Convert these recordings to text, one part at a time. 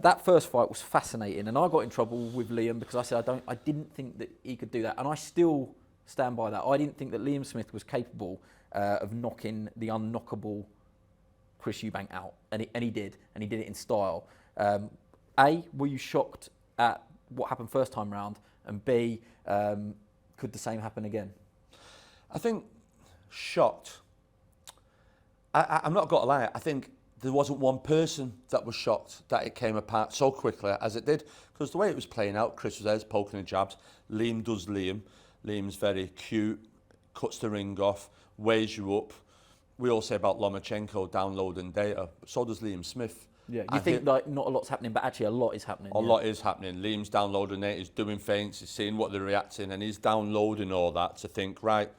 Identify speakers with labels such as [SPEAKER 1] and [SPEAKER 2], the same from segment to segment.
[SPEAKER 1] That first fight was fascinating, and I got in trouble with Liam because I said I didn't think that he could do that, and I still stand by that. I didn't think that Liam Smith was capable of knocking the unknockable Chris Eubank out, and he did it in style. A, were you shocked at what happened first time round, and B, could the same happen again?
[SPEAKER 2] I think shocked. I'm not going to lie. I think there wasn't one person that was shocked that it came apart so quickly as it did, because the way it was playing out, Chris was there poking and jabs. Liam does Liam. Liam's very cute, cuts the ring off, weighs you up. We all say about Lomachenko downloading data, but so does Liam Smith.
[SPEAKER 1] Yeah, you think like not a lot's happening, but actually a lot is happening.
[SPEAKER 2] A lot is happening. Liam's downloading it, he's doing feints, he's seeing what they're reacting, and he's downloading all that to think, right,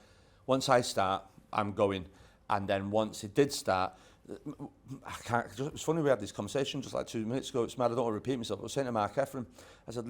[SPEAKER 2] once I start, I'm going. And then once it did start, it's funny, we had this conversation just like 2 minutes ago. It's mad, I don't want to repeat myself. I was saying to Mark Ephraim, I said,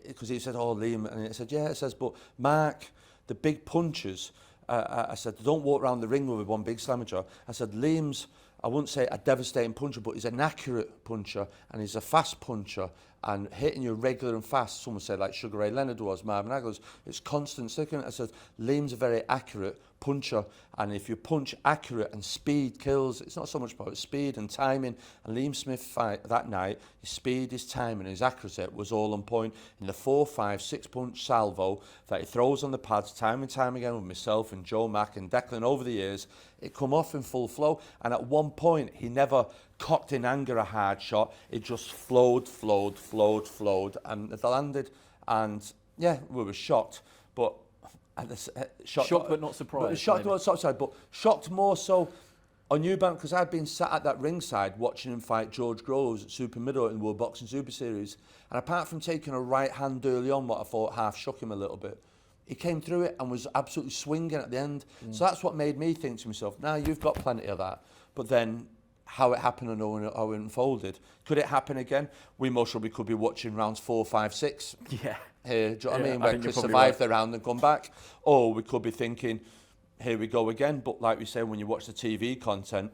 [SPEAKER 2] because he said, oh, Liam, and I said, yeah, it says, but Mark, the big punches, I said, don't walk around the ring with one big slammer jaw. I said, Liam's, I wouldn't say a devastating puncher, but he's an accurate puncher, and he's a fast puncher, and hitting you regular and fast. Someone said like Sugar Ray Leonard was, Marvin Hagler's, it's constant sticking. I said, Liam's a very accurate puncher, and if you punch accurate and speed kills, it's not so much about speed and timing. And Liam Smith fight that night, his speed, his timing, his accuracy was all on point. In the 4, 5, 6 punch salvo that he throws on the pads time and time again with myself and Joe Mack and Declan over the years, it come off in full flow. And at one point, he never cocked in anger a hard shot. It just flowed, and it landed. And yeah, we were shocked, but
[SPEAKER 1] shocked but not surprised.
[SPEAKER 2] Shocked but not surprised, but shocked more so on Eubank, because I'd been sat at that ringside watching him fight George Groves at Super Middle in the World Boxing Super Series. And apart from taking a right hand early on, what I thought half shook him a little bit, he came through it and was absolutely swinging at the end. So that's what made me think to myself, now you've got plenty of that. But then how it happened and how it unfolded. Could it happen again? We most probably could be watching rounds 4, 5, 6.
[SPEAKER 1] Yeah.
[SPEAKER 2] Here, do you know what I mean? Where Chris survived the round and come back. Or we could be thinking, here we go again. But like we say, when you watch the TV content,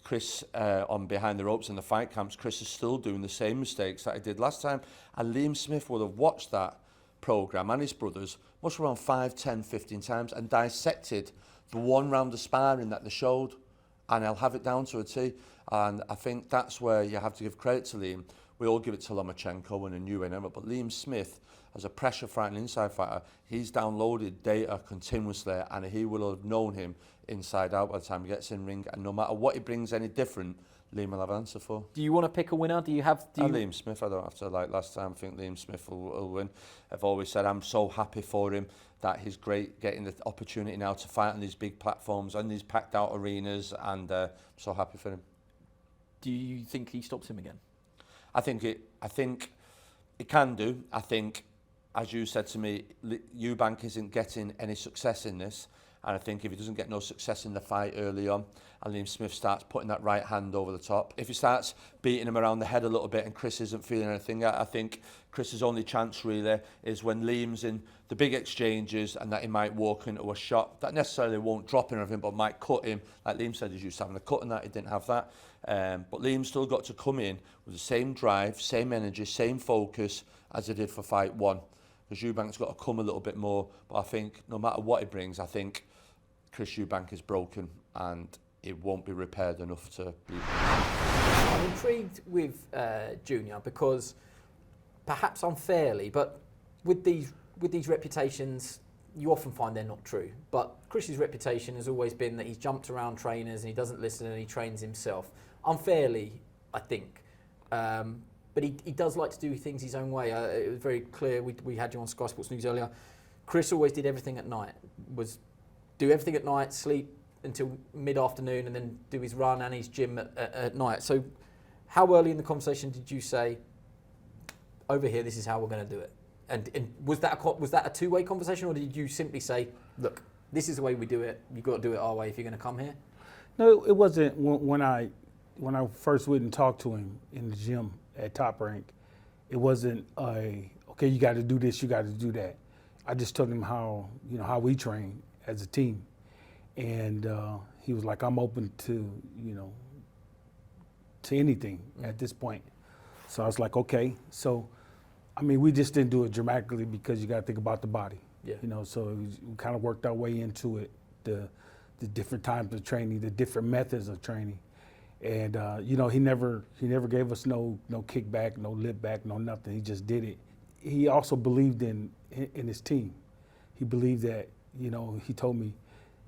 [SPEAKER 2] Chris on Behind the Ropes in the fight camps, Chris is still doing the same mistakes that he did last time. And Liam Smith would have watched that programme and his brothers must have around 5, 10, 15 times and dissected the one round of sparring that they showed. And I'll have it down to a T. And I think that's where you have to give credit to Liam. We all give it to Lomachenko and a new winner, but Liam Smith, as a pressure fighter and inside fighter, he's downloaded data continuously, and he will have known him inside out by the time he gets in ring. And no matter what he brings any different, Liam will have an answer for.
[SPEAKER 1] Do you want to pick a winner?
[SPEAKER 2] Liam Smith, I don't have to, like last time, I think Liam Smith will win. I've always said I'm so happy for him that he's great getting the opportunity now to fight on these big platforms and these packed out arenas, and I'm so happy for him.
[SPEAKER 1] Do you think he stops him again?
[SPEAKER 2] I think it can do. I think, as you said to me, Eubank isn't getting any success in this. And I think if he doesn't get no success in the fight early on, and Liam Smith starts putting that right hand over the top, if he starts beating him around the head a little bit and Chris isn't feeling anything, I think Chris's only chance really is when Liam's in the big exchanges and that he might walk into a shot that necessarily won't drop him or anything, but might cut him. Like Liam said, he's used to having a cut and that, he didn't have that. But Liam's still got to come in with the same drive, same energy, same focus as he did for fight 1. Because Eubank's got to come a little bit more, but I think no matter what he brings, I think Chris Eubank is broken and it won't be repaired enough to beat him.
[SPEAKER 1] I'm intrigued with Junior because perhaps unfairly, but with these reputations, you often find they're not true. But Chris's reputation has always been that he's jumped around trainers and he doesn't listen and he trains himself. Unfairly, I think. But he does like to do things his own way. It was very clear, we had you on Sky Sports News earlier. Chris always did everything at night. Do everything at night, sleep until mid-afternoon, and then do his run and his gym at night. So how early in the conversation did you say, over here, this is how we're going to do it? And was that a two-way conversation, or did you simply say, look, this is the way we do it, you've got to do it our way if you're going to come here?
[SPEAKER 3] No, it wasn't. When I first went and talked to him in the gym at Top Rank, it wasn't okay, you got to do this, you got to do that. I just told him how we train as a team, and he was like, I'm open to to anything at this point. So I was like, okay. So, I mean, we just didn't do it dramatically because you got to think about the body.
[SPEAKER 1] Yeah.
[SPEAKER 3] You know, so we kind of worked our way into it, the different times of training, the different methods of training. And, you know, he never gave us no kickback, no lip back, no nothing. He just did it. He also believed in his team. He believed that, you know, he told me,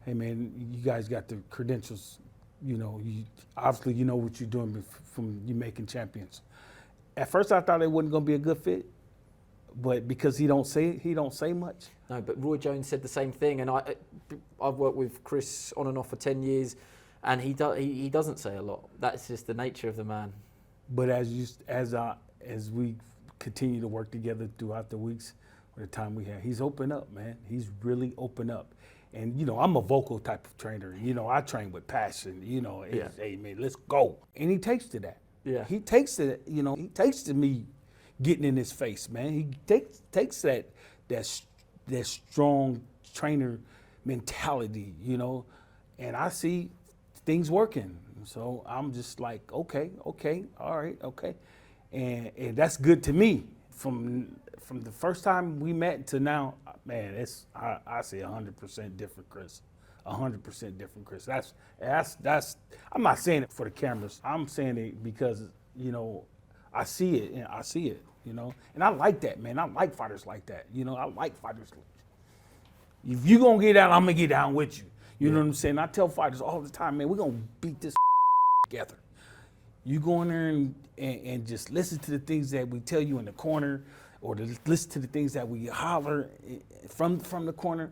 [SPEAKER 3] hey, man, you guys got the credentials. You know, obviously you know what you're doing from you making champions. At first I thought it wasn't going to be a good fit, but because he don't say much.
[SPEAKER 1] No, but Roy Jones said the same thing, and I've worked with Chris on and off for 10 years, and he doesn't say a lot. That's just the nature of the man.
[SPEAKER 3] But as we continue to work together throughout the weeks, or the time we have, he's opened up, man. He's really opened up. And, you know, I'm a vocal type of trainer. You know, I train with passion. You know,
[SPEAKER 1] Yeah.
[SPEAKER 3] Hey, man, let's go. And he takes to that.
[SPEAKER 1] Yeah.
[SPEAKER 3] He takes to, you know, he takes to me getting in his face, man. He takes that strong trainer mentality, you know, and I see things working. So I'm just like, okay, all right, okay. And that's good to me. From the first time we met to now, man, I say 100% different, Chris. 100% different, Chris. That's. I'm not saying it for the cameras. I'm saying it because, you know, I see it. And I see it. You know, and I like that, man. I like fighters like that. You know, I like fighters. If you gonna get down, I'm gonna get down with you. You know what I'm saying? I tell fighters all the time, man, we're gonna beat this together. You go in there and just listen to the things that we tell you in the corner, or to listen to the things that we holler from the corner.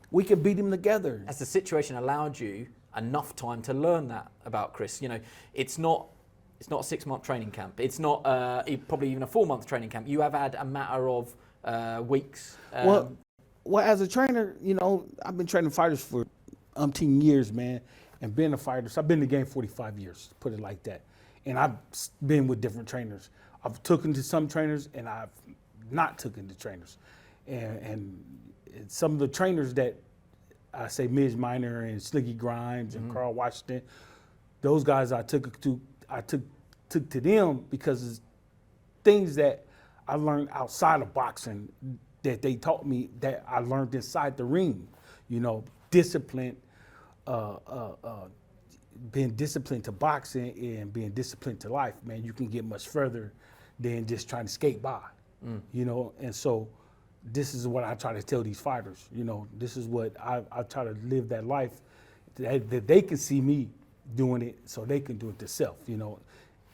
[SPEAKER 3] We can beat him together.
[SPEAKER 1] As the situation allowed you enough time to learn that about Chris, you know, it's not a 6-month training camp. It's not probably even a 4-month training camp. You have had a matter of weeks.
[SPEAKER 3] Well, as a trainer, you know, I've been training fighters for umpteen years, man, and being a fighter. So I've been in the game 45 years, put it like that. And I've been with different trainers. I've taken to some trainers, and I've not taken to trainers. And some of the trainers that I say, Midge Minor and Slicky Grimes and Carl Washington, those guys I took to them because it's things that I learned outside of boxing that they taught me that I learned inside the ring. You know, discipline, being disciplined to boxing and being disciplined to life, man, you can get much further than just trying to skate by. You know, and so this is what I try to tell these fighters. You know, this is what I try to live that life that they can see me doing it, so they can do it themselves. You know,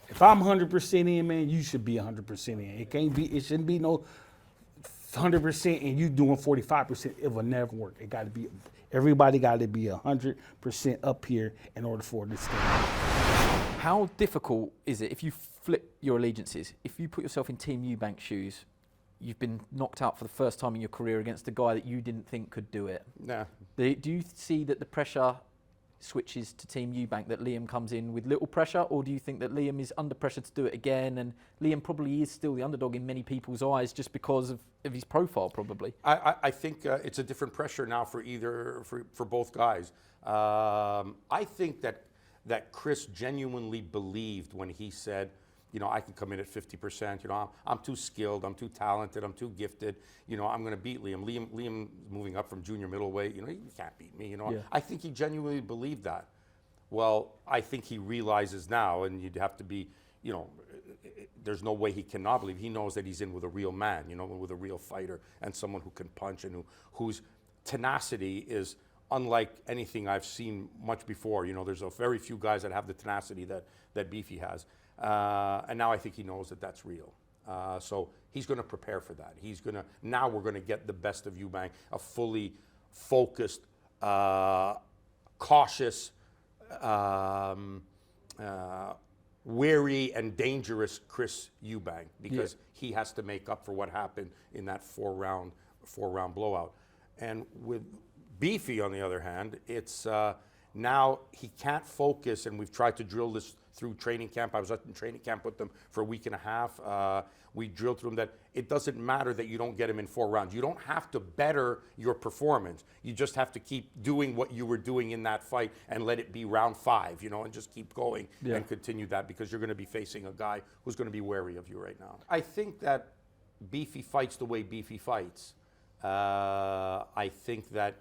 [SPEAKER 3] if I'm 100% in, man, you should be 100% in. It shouldn't be no 100% and you doing 45%. It will never work. It got to be, everybody got to be 100% up here in order for this thing.
[SPEAKER 1] How difficult is it if you flip your allegiances? If you put yourself in Team Eubank shoes, you've been knocked out for the first time in your career against a guy that you didn't think could do it.
[SPEAKER 2] Nah.
[SPEAKER 1] Do you see that the pressure switches to Team Eubank, that Liam comes in with little pressure, or do you think that Liam is under pressure to do it again, and Liam probably is still the underdog in many people's eyes just because of his profile, probably?
[SPEAKER 4] I think it's a different pressure now for both guys. I think that Chris genuinely believed when he said, you know, I can come in at 50%. You know, I'm too skilled. I'm too talented. I'm too gifted. You know, I'm going to beat Liam. Liam moving up from junior middleweight. You know, he can't beat me. You know,
[SPEAKER 1] Yeah.
[SPEAKER 4] I think he genuinely believed that. Well, I think he realizes now, and you'd have to be, you know, there's no way he cannot believe. He knows that he's in with a real man. You know, with a real fighter and someone who can punch and whose tenacity is unlike anything I've seen much before. You know, there's a very few guys that have the tenacity that Beefy has. And now I think he knows that that's real. So he's going to prepare for that. Now we're going to get the best of Eubank, a fully focused, cautious, wary and dangerous Chris Eubank, because he has to make up for what happened in that four-round blowout. And with Beefy, on the other hand, it's now he can't focus, and we've tried to drill this through training camp. I was in training camp with them for a week and a half. We drilled through him that it doesn't matter that you don't get him in 4 rounds. You don't have to better your performance. You just have to keep doing what you were doing in that fight and let it be round 5, you know, and just keep going and continue that, because you're going to be facing a guy who's going to be wary of you right now. I think that Beefy fights the way Beefy fights. I think that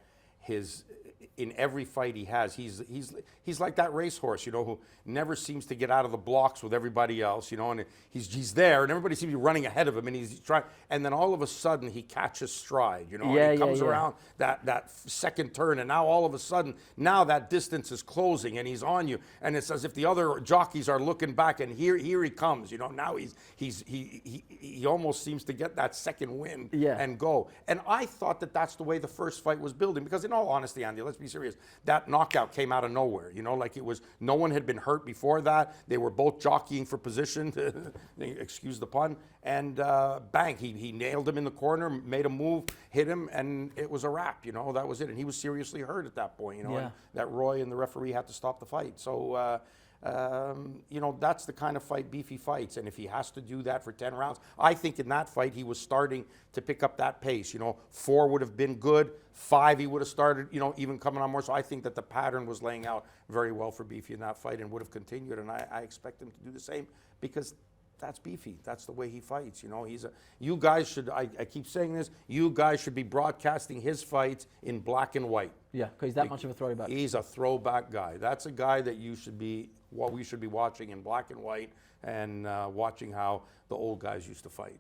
[SPEAKER 4] in every fight he has, he's like that racehorse, you know, who never seems to get out of the blocks with everybody else, you know, and he's there, and everybody seems to be running ahead of him, and he's trying, and then all of a sudden he catches stride, you know, and he comes around that second turn, and now all of a sudden, now that distance is closing, and he's on you, and it's as if the other jockeys are looking back, and here he comes, you know, now he almost seems to get that second win and go, and I thought that that's the way the first fight was building, because in all honesty, Andy, let's be serious, that knockout came out of nowhere, you know, like it was, no one had been hurt before that, they were both jockeying for position, excuse the pun, and bang, he nailed him in the corner, made a move, hit him, and it was a wrap, you know, that was it, and he was seriously hurt at that point, you know, and that Roy and the referee had to stop the fight, so you know, that's the kind of fight Beefy fights, and if he has to do that for 10 rounds, I think in that fight he was starting to pick up that pace, you know, 4 would have been good, 5 he would have started, you know, even coming on more, so I think that the pattern was laying out very well for Beefy in that fight and would have continued, and I expect him to do the same, because that's Beefy. That's the way he fights. You know, you guys should, I keep saying this, you guys should be broadcasting his fights in black and white.
[SPEAKER 1] Yeah, because he's that much of a throwback.
[SPEAKER 4] He's a throwback guy. That's a guy that we should be watching in black and white, and watching how the old guys used to fight.